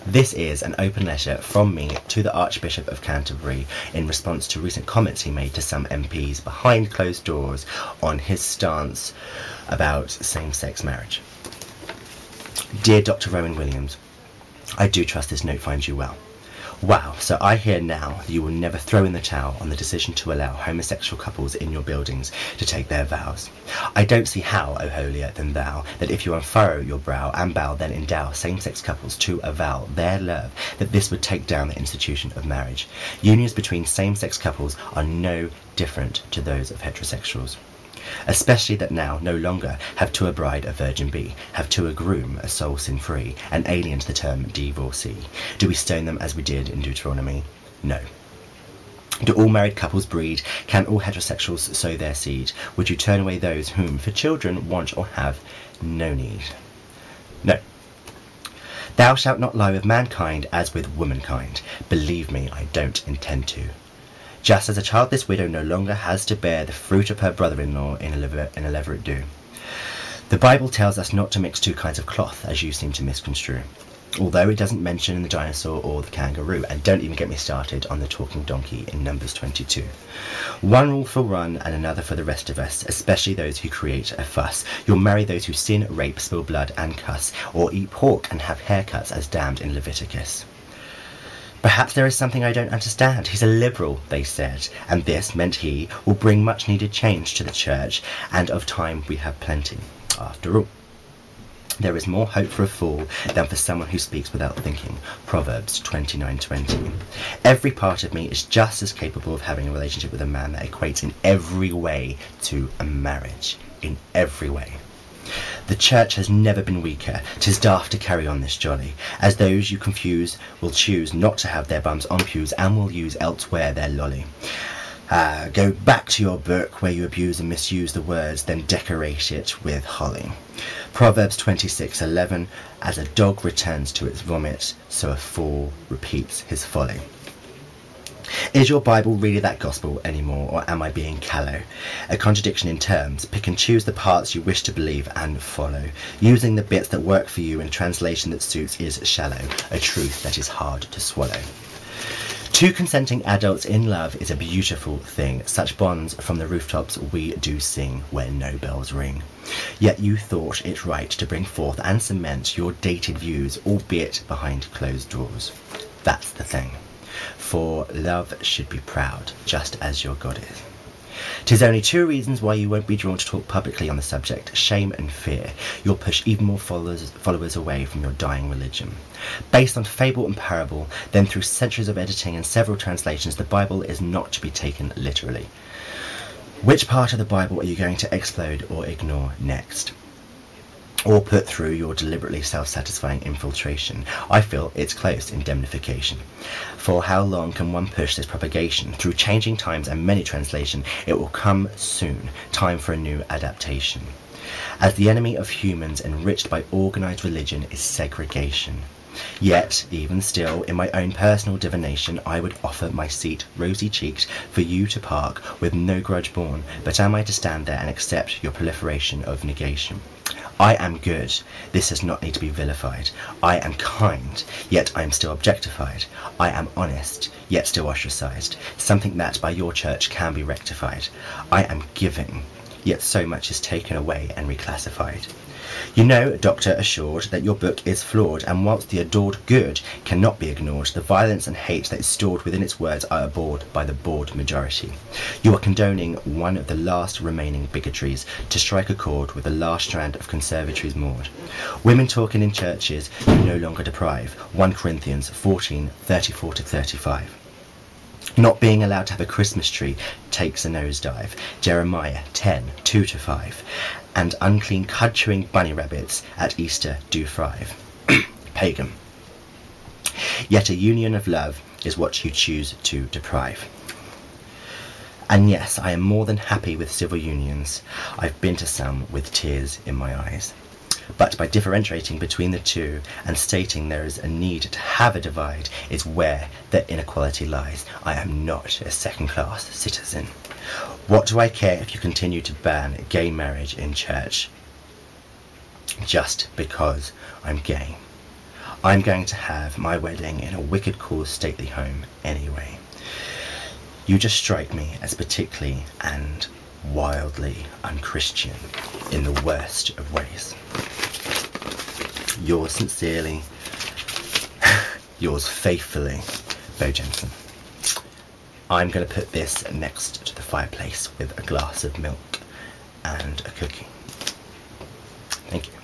This is an open letter from me to the Archbishop of Canterbury in response to recent comments he made to some MPs behind closed doors on his stance about same-sex marriage. Dear Dr. Rowan Williams, I do trust this note finds you well. Wow, so I hear now that you will never throw in the towel on the decision to allow homosexual couples in your buildings to take their vows. I don't see how, O holier than thou, that if you unfurrow your brow and bow, then endow same-sex couples to avow their love, that this would take down the institution of marriage. Unions between same-sex couples are no different to those of heterosexuals. Especially that now no longer have to a bride a virgin be, have to a groom a soul sin free, and alien to the term divorcee. Do we stone them as we did in Deuteronomy? No. Do all married couples breed? Can all heterosexuals sow their seed? Would you turn away those whom for children want or have no need? No. Thou shalt not lie with mankind as with womankind. Believe me, I don't intend to. Just as a childless widow no longer has to bear the fruit of her brother-in-law in a leveret do. The Bible tells us not to mix two kinds of cloth, as you seem to misconstrue, although it doesn't mention the dinosaur or the kangaroo, and don't even get me started on the talking donkey in Numbers 22. One rule for one and another for the rest of us, especially those who create a fuss. You'll marry those who sin, rape, spill blood and cuss, or eat pork and have haircuts as damned in Leviticus. Perhaps there is something I don't understand. He's a liberal, they said, and this meant he will bring much needed change to the church, and of time we have plenty. After all, there is more hope for a fool than for someone who speaks without thinking. Proverbs 29:20. Every part of me is just as capable of having a relationship with a man that equates in every way to a marriage. In every way. The church has never been weaker. 'Tis daft to carry on this jolly, as those you confuse will choose not to have their bums on pews and will use elsewhere their lolly. Go back to your book where you abuse and misuse the words, then decorate it with holly. Proverbs 26:11, as a dog returns to its vomit, so a fool repeats his folly. Is your Bible really that gospel anymore, or am I being callow? A contradiction in terms. Pick and choose the parts you wish to believe and follow. Using the bits that work for you in translation that suits is shallow, a truth that is hard to swallow. Two consenting adults in love is a beautiful thing. Such bonds from the rooftops we do sing where no bells ring. Yet you thought it right to bring forth and cement your dated views, albeit behind closed doors. That's the thing. For love should be proud, just as your God is. 'Tis only two reasons why you won't be drawn to talk publicly on the subject: shame and fear. You'll push even more followers away from your dying religion. Based on fable and parable, then through centuries of editing and several translations, the Bible is not to be taken literally. Which part of the Bible are you going to explode or ignore next? Or put through your deliberately self-satisfying infiltration? I feel it's close indemnification. For how long can one push this propagation? Through changing times and many translation, it will come soon, time for a new adaptation. As the enemy of humans enriched by organised religion is segregation. Yet, even still, in my own personal divination, I would offer my seat, rosy-cheeked, for you to park, with no grudge born, but am I to stand there and accept your proliferation of negation? I am good, this does not need to be vilified. I am kind, yet I am still objectified. I am honest, yet still ostracised, something that by your church can be rectified. I am giving, yet so much is taken away and reclassified. You know, Doctor assured, that your book is flawed, and whilst the adored good cannot be ignored, the violence and hate that is stored within its words are abhorred by the bored majority. You are condoning one of the last remaining bigotries to strike a chord with the last strand of conservatories moored. Women talking in churches you no longer deprive. 1 Corinthians 14:34-35. Not being allowed to have a Christmas tree takes a nosedive. Jeremiah 10:2-5. And unclean cud-chewing bunny rabbits at Easter do thrive. Pagan. Yet a union of love is what you choose to deprive. And yes, I am more than happy with civil unions. I've been to some with tears in my eyes. But by differentiating between the two and stating there is a need to have a divide is where the inequality lies. I am not a second-class citizen. What do I care if you continue to ban gay marriage in church? Just because I'm gay. I'm going to have my wedding in a wicked cool stately home anyway. You just strike me as particularly and wildly unchristian in the worst of ways. Yours sincerely, yours faithfully, Beau Jensen. I'm going to put this next to the fireplace with a glass of milk and a cookie. Thank you.